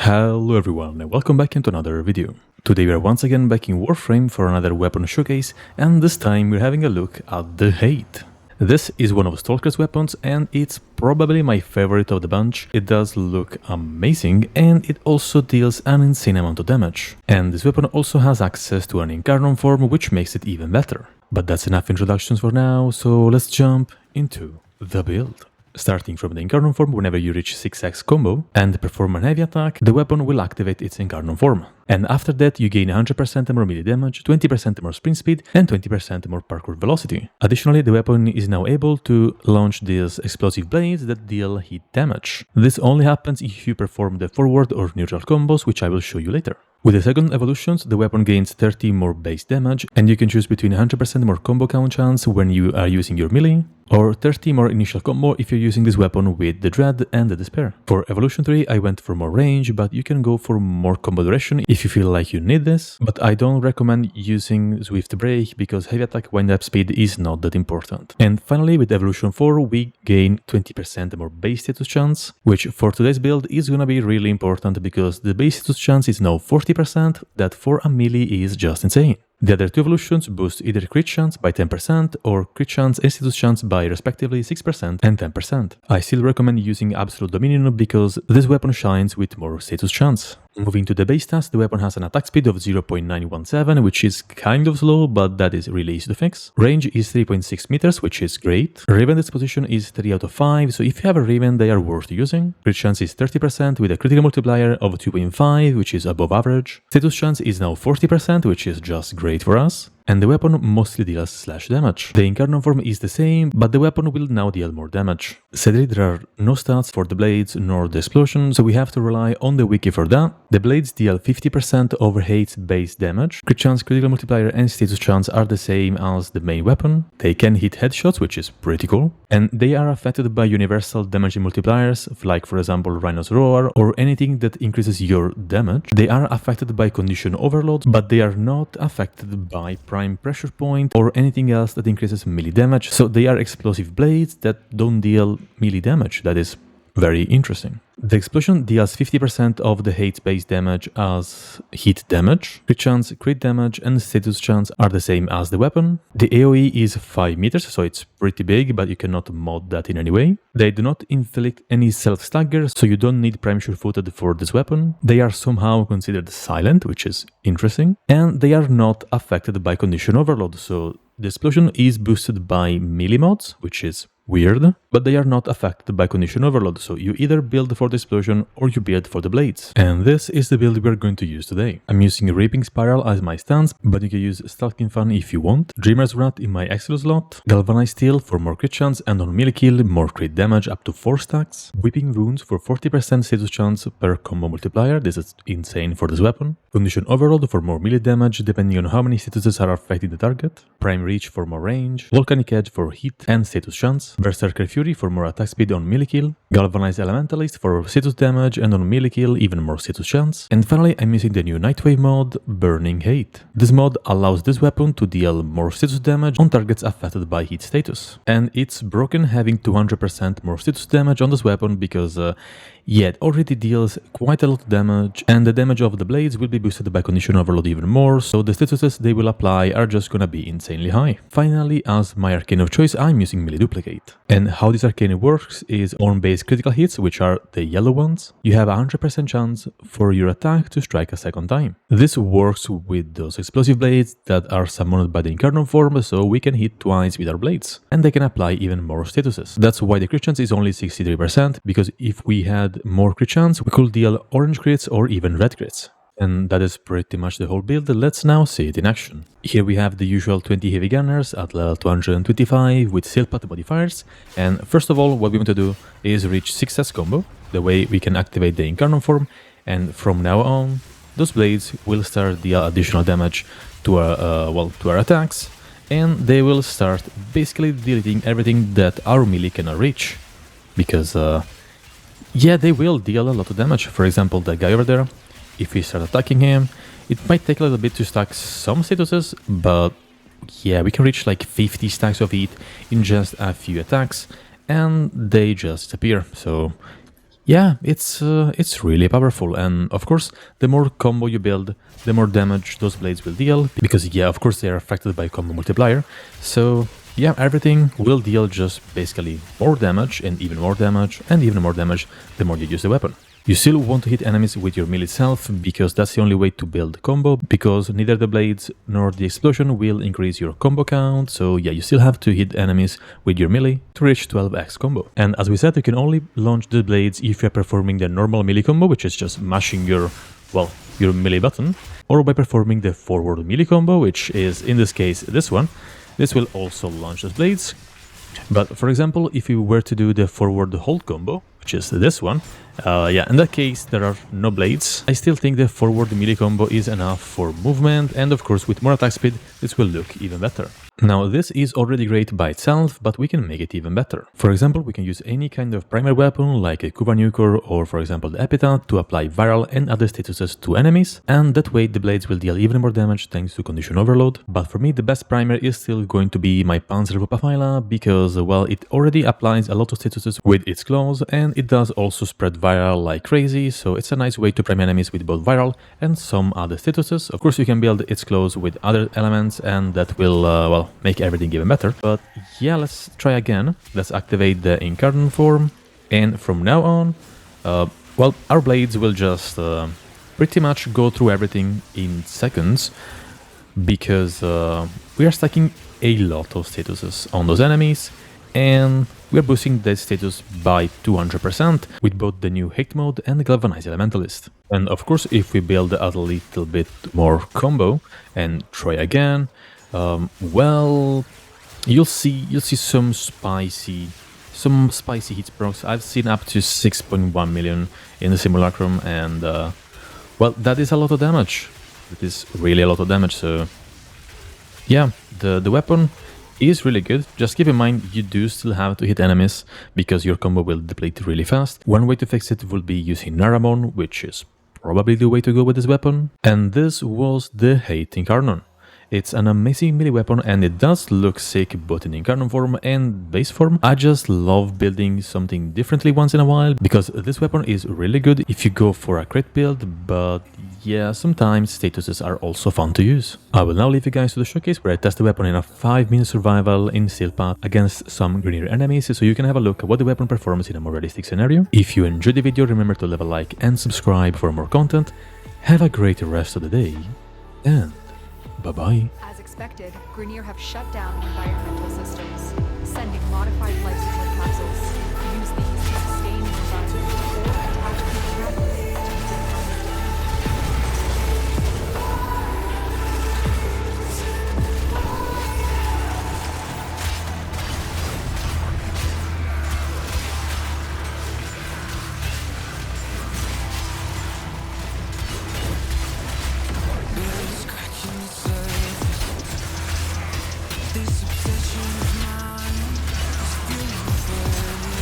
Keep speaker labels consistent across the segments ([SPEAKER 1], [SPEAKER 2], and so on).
[SPEAKER 1] Hello everyone and welcome back into another video. Today we are once again back in Warframe for another weapon showcase, and this time we're having a look at the Hate. This is one of Stalker's weapons and it's probably my favorite of the bunch. It does look amazing and it also deals an insane amount of damage. And this weapon also has access to an Incarnon form, which makes it even better. But that's enough introductions for now, so let's jump into the build. Starting from the Incarnon form, whenever you reach 6x combo and perform an heavy attack, the weapon will activate its Incarnon form. And after that, you gain 100% more melee damage, 20% more sprint speed, and 20% more parkour velocity. Additionally, the weapon is now able to launch these explosive blades that deal hit damage. This only happens if you perform the forward or neutral combos, which I will show you later. With the second evolutions, the weapon gains 30 more base damage, and you can choose between 100% more combo count chance when you are using your melee, or 30 more initial combo if you're using this weapon with the Dread and the Despair. For Evolution 3, I went for more range, but you can go for more combo duration if you feel like you need this, but I don't recommend using Swift Break because heavy attack wind-up speed is not that important. And finally, with Evolution 4, we gain 20% more base status chance, which for today's build is gonna be really important because the base status chance is now 40%, that for a melee is just insane. The other two evolutions boost either crit chance by 10% or crit chance and status chance by respectively 6% and 10%. I still recommend using Absolute Dominion because this weapon shines with more status chance. Moving to the base stats, the weapon has an attack speed of 0.917, which is kind of slow, but that is really easy to fix. Range is 3.6 meters, which is great. Raven disposition is 3 out of 5, so if you have a Raven, they are worth using. Crit chance is 30% with a critical multiplier of 2.5, which is above average. Status chance is now 40%, which is just great for us. And the weapon mostly deals slash damage. The Incarnon form is the same, but the weapon will now deal more damage. Sadly, there are no stats for the blades nor the explosion, so we have to rely on the wiki for that. The blades deal 50% over Hate's base damage. Crit chance, critical multiplier, and status chance are the same as the main weapon. They can hit headshots, which is pretty cool. And they are affected by universal damaging multipliers, like for example Rhino's Roar, or anything that increases your damage. They are affected by condition overload, but they are not affected by prime pressure point or anything else that increases melee damage, so they are explosive blades that don't deal melee damage. That is very interesting. The explosion deals 50% of the Hate's base damage as hit damage. Crit chance, crit damage, and status chance are the same as the weapon. The AoE is 5 meters, so it's pretty big, but you cannot mod that in any way. They do not inflict any self-stagger, so you don't need prime sure-footed for this weapon. They are somehow considered silent, which is interesting. And they are not affected by condition overload, so the explosion is boosted by melee mods, which is weird, but they are not affected by condition overload, so you either build for the explosion or you build for the blades. And this is the build we are going to use today. I'm using Reaping Spiral as my stance, but you can use Stalking Fan if you want, Dreamer's Wrath in my Exilus slot, Galvanized Steel for more crit chance and on melee kill more crit damage up to 4 stacks, Whipping Wounds for 40% status chance per combo multiplier, this is insane for this weapon, Condition Overload for more melee damage depending on how many statuses are affecting the target, Prime Reach for more range, Volcanic Edge for hit and status chance, Berserker Fury for more attack speed on melee kill, Galvanized Elementalist for status damage and on melee kill even more status chance, and finally I'm using the new Nightwave mod, Burning Hate. This mod allows this weapon to deal more status damage on targets affected by hit status. And it's broken having 200% more status damage on this weapon because yeah, it already deals quite a lot of damage, and the damage of the blades will be boosted by condition overload even more, so the statuses they will apply are just gonna be insanely high. Finally, as my arcane of choice, I'm using Melee Duplicate. And how this arcane works is on base critical hits, which are the yellow ones, you have a 100% chance for your attack to strike a second time. This works with those explosive blades that are summoned by the Incarnon form, so we can hit twice with our blades, and they can apply even more statuses. That's why the crit chance is only 63%, because if we had more crit chance, we could deal orange crits or even red crits. And that is pretty much the whole build. Let's now see it in action. Here we have the usual 20 heavy gunners at level 225 with Silpat modifiers. And first of all, what we want to do is reach 6S combo. The way we can activate the Incarnon form, and from now on, those blades will start deal additional damage to our attacks, and they will start basically deleting everything that our melee cannot reach. Because yeah, they will deal a lot of damage. For example, that guy over there, if we start attacking him, it might take a little bit to stack some statuses, but yeah, we can reach like 50 stacks of heat in just a few attacks, and they just disappear. So yeah, it's really powerful, and of course, the more combo you build, the more damage those blades will deal, because yeah, of course they are affected by combo multiplier, so yeah, everything will deal just basically more damage, and even more damage, and even more damage the more you use the weapon. You still want to hit enemies with your melee itself, because that's the only way to build combo, because neither the blades nor the explosion will increase your combo count, so yeah, you still have to hit enemies with your melee to reach 12x combo. And as we said, you can only launch the blades if you're performing the normal melee combo, which is just mashing your melee button, or by performing the forward melee combo, which is in this case this one. This will also launch those blades. But for example, if you were to do the forward hold combo, which is this one, yeah, in that case there are no blades. I still think the forward melee combo is enough for movement, and of course with more attack speed this will look even better. Now this is already great by itself, but we can make it even better. For example, we can use any kind of primary weapon like a Cuba Nuker or for example the Epitaph to apply viral and other statuses to enemies, and that way the blades will deal even more damage thanks to condition overload. But for me the best primer is still going to be my Panzer Wupperpfeiler, because well, it already applies a lot of statuses with its claws, and it does also spread viral like crazy, so it's a nice way to prime enemies with both viral and some other statuses. Of course you can build its claws with other elements, and that will well, make everything even better. But yeah, let's try again. Let's activate the Incarnon form, and from now on, well, our blades will just pretty much go through everything in seconds, because we are stacking a lot of statuses on those enemies, and we are boosting the status by 200% with both the new Hate Mode and the Galvanized Elementalist. And of course, if we build a little bit more combo and try again, well, you'll see some spicy hit procs. I've seen up to 6.1 million in the Simulacrum, and well, that is a lot of damage. It is really a lot of damage. So yeah, the weapon is really good. Just keep in mind you do still have to hit enemies, because your combo will deplete really fast. One way to fix it will be using Naramon, which is probably the way to go with this weapon. And this was the Hate Incarnon. It's an amazing melee weapon, and it does look sick both in Incarnon form and base form. I just love building something differently once in a while, because this weapon is really good if you go for a crit build, but yeah, sometimes statuses are also fun to use. I will now leave you guys to the showcase where I test the weapon in a 5-minute survival in Steel Path against some greenier enemies, so you can have a look at what the weapon performs in a more realistic scenario. If you enjoyed the video, remember to leave a like and subscribe for more content. Have a great rest of the day, and bye-bye.
[SPEAKER 2] As expected, Grenier have shut down environmental systems, sending modified life support capsules. Use these to sustain the environment or attach people rapidly to
[SPEAKER 3] This obsession of mine is fueling further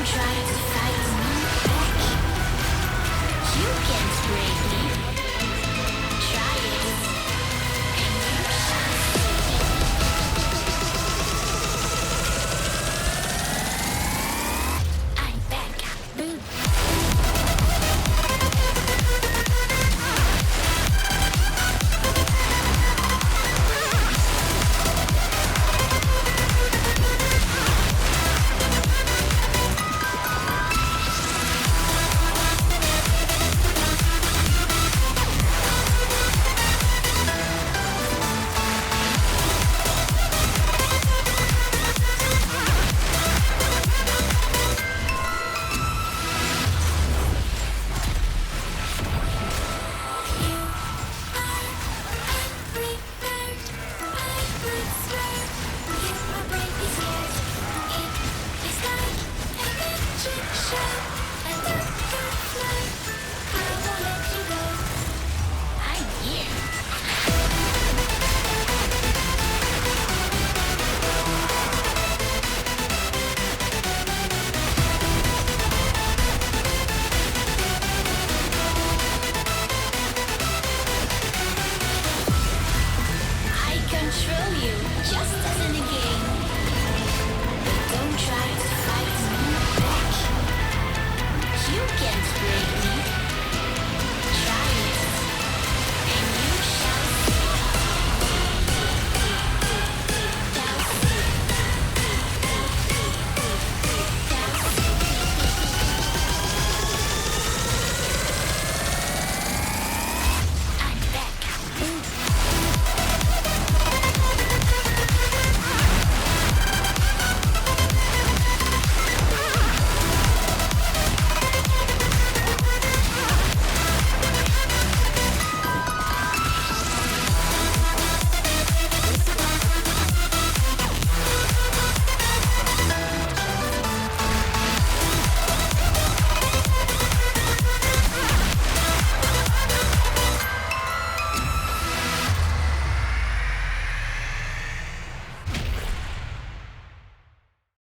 [SPEAKER 3] Don't try to fight me back. You can't break me. Try it, and you shall see. I'm back. Boom. Control you, just as in a game. But don't try to fight me back. You can't break